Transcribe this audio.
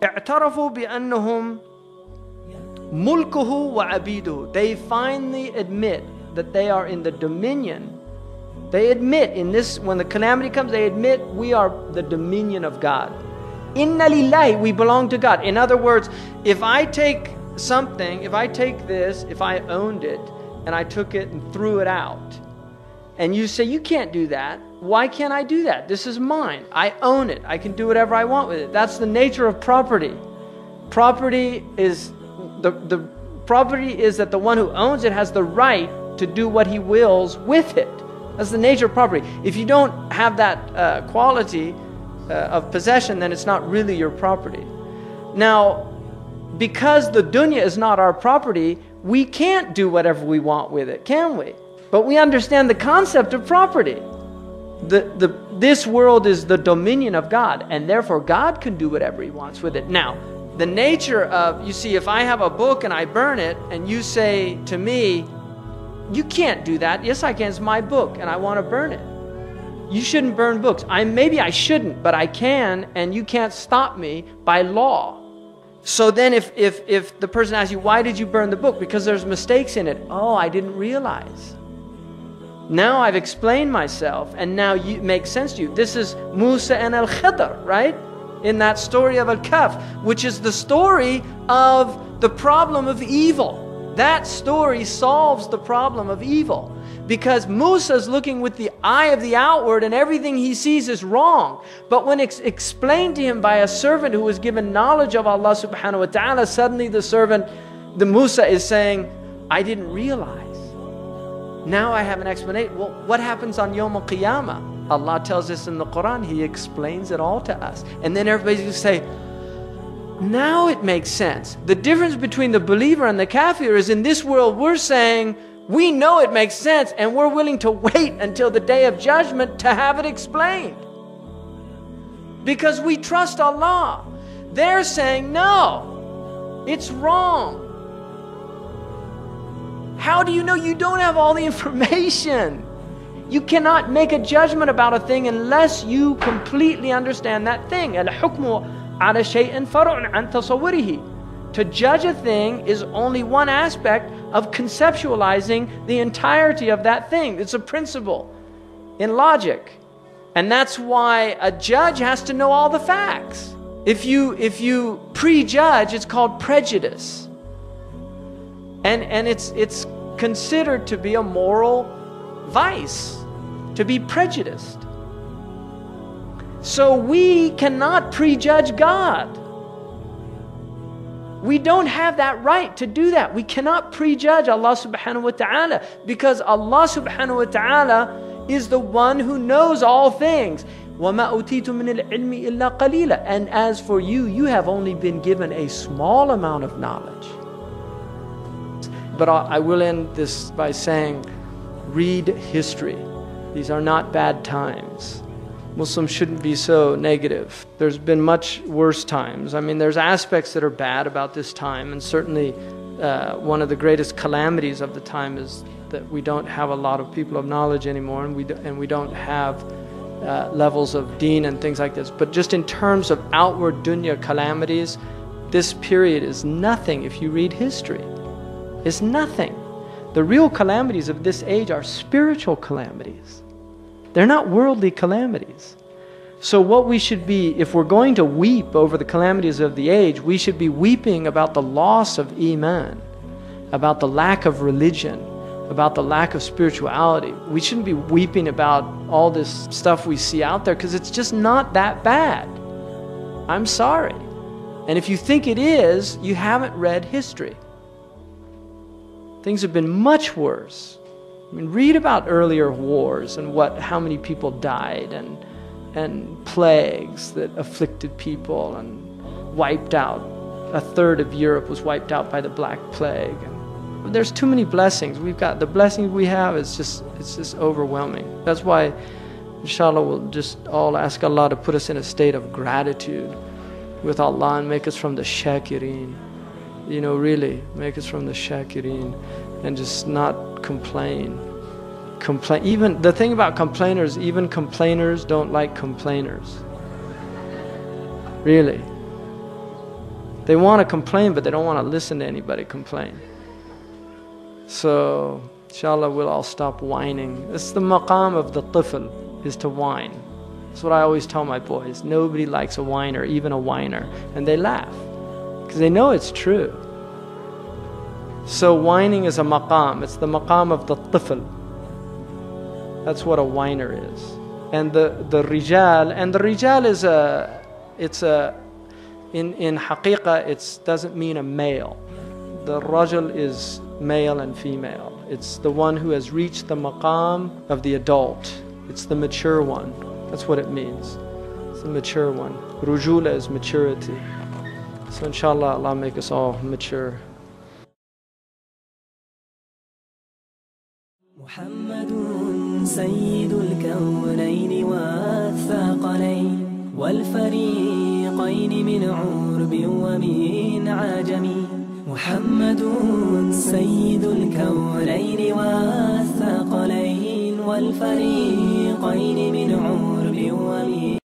اعترفوا بأنهم ملكه وعبيده. They finally admit that they are in the dominion. They admit in this, when the calamity comes, they admit we are the dominion of God. Inna lillahi, we belong to God. In other words, if I take something, if I take this, if I owned it and I took it and threw it out, and you say, you can't do that. Why can't I do that? This is mine. I own it. I can do whatever I want with it. That's the nature of property. Property is the property is that the one who owns it has the right to do what he wills with it. That's the nature of property. If you don't have that quality of possession, then it's not really your property. Now, because the dunya is not our property, we can't do whatever we want with it, can we? But we understand the concept of property. This world is the dominion of God, and therefore God can do whatever He wants with it. Now, the nature of, you see, if I have a book and I burn it, and you say to me, you can't do that. Yes, I can. It's my book, and I want to burn it. You shouldn't burn books. Maybe I shouldn't, but I can, and you can't stop me by law. So then if the person asks you, why did you burn the book? Because there's mistakes in it. Oh, I didn't realize. Now I've explained myself, and now it makes sense to you. This is Musa and Al-Khidr, right? In that story of Al-Kahf, which is the story of the problem of evil. That story solves the problem of evil. Because Musa is looking with the eye of the outward, and everything he sees is wrong. But when it's explained to him by a servant who was given knowledge of Allah subhanahu wa ta'ala, suddenly the Musa is saying, I didn't realize. Now I have an explanation. Well, what happens on Yawm al-Qiyamah? Allah tells us in the Quran, He explains it all to us. And then everybody's going to say, now it makes sense. The difference between the believer and the kafir is in this world we're saying, we know it makes sense, and we're willing to wait until the day of judgment to have it explained. Because we trust Allah. They're saying, no, it's wrong. How do you know? You don't have all the information. You cannot make a judgment about a thing unless you completely understand that thing. Al-hukmu ala shay'in far'un an tasawwurihi. To judge a thing is only one aspect of conceptualizing the entirety of that thing. It's a principle in logic. And that's why a judge has to know all the facts. If you prejudge, it's called prejudice. And it's considered to be a moral vice, to be prejudiced. So we cannot prejudge God. We don't have that right to do that. We cannot prejudge Allah subhanahu wa ta'ala, because Allah subhanahu wa ta'ala is the one who knows all things. وَمَا أُوتِيتُم مِّنَ الْعِلْمِ إِلَّا قَلِيلًا. And as for you, you have only been given a small amount of knowledge. But I will end this by saying, read history. These are not bad times. Muslims shouldn't be so negative. There's been much worse times. I mean, there's aspects that are bad about this time, and certainly one of the greatest calamities of the time is that we don't have a lot of people of knowledge anymore, and we don't have levels of deen and things like this. But just in terms of outward dunya calamities, this period is nothing if you read history. It's nothing. The real calamities of this age are spiritual calamities. They're not worldly calamities. So what we should be, if we're going to weep over the calamities of the age, we should be weeping about the loss of iman, about the lack of religion, about the lack of spirituality. We shouldn't be weeping about all this stuff we see out there, because it's just not that bad. I'm sorry. And if you think it is, you haven't read history. Things have been much worse. I mean, read about earlier wars and how many people died, and plagues that afflicted people and wiped out. A third of Europe was wiped out by the Black Plague. And there's too many blessings. We've got the blessings we have. It's just overwhelming. That's why, inshallah, we'll just all ask Allah to put us in a state of gratitude with Allah and make us from the shakirin. You know, really, make us from the shakirin, and just not complain. Even the thing about complainers, even complainers don't like complainers. Really. They want to complain, but they don't want to listen to anybody complain. So, inshallah, we'll all stop whining. This is the maqam of the tifl, is to whine. That's what I always tell my boys. Nobody likes a whiner, even a whiner. And they laugh, because they know it's true. So whining is a maqam. It's the maqam of the tifl. That's what a whiner is. And the rijal, and the rijal is in haqiqah, it doesn't mean a male. The rajul is male and female. It's the one who has reached the maqam of the adult. It's the mature one. That's what it means. It's the mature one. Rujula is maturity. So inshallah, Allah make us all mature. محمد سيد الكونين والثقلين والفريقين من عرب ومن عجم. محمد سيد الكونين والثقلين والفريقين من عرب ومن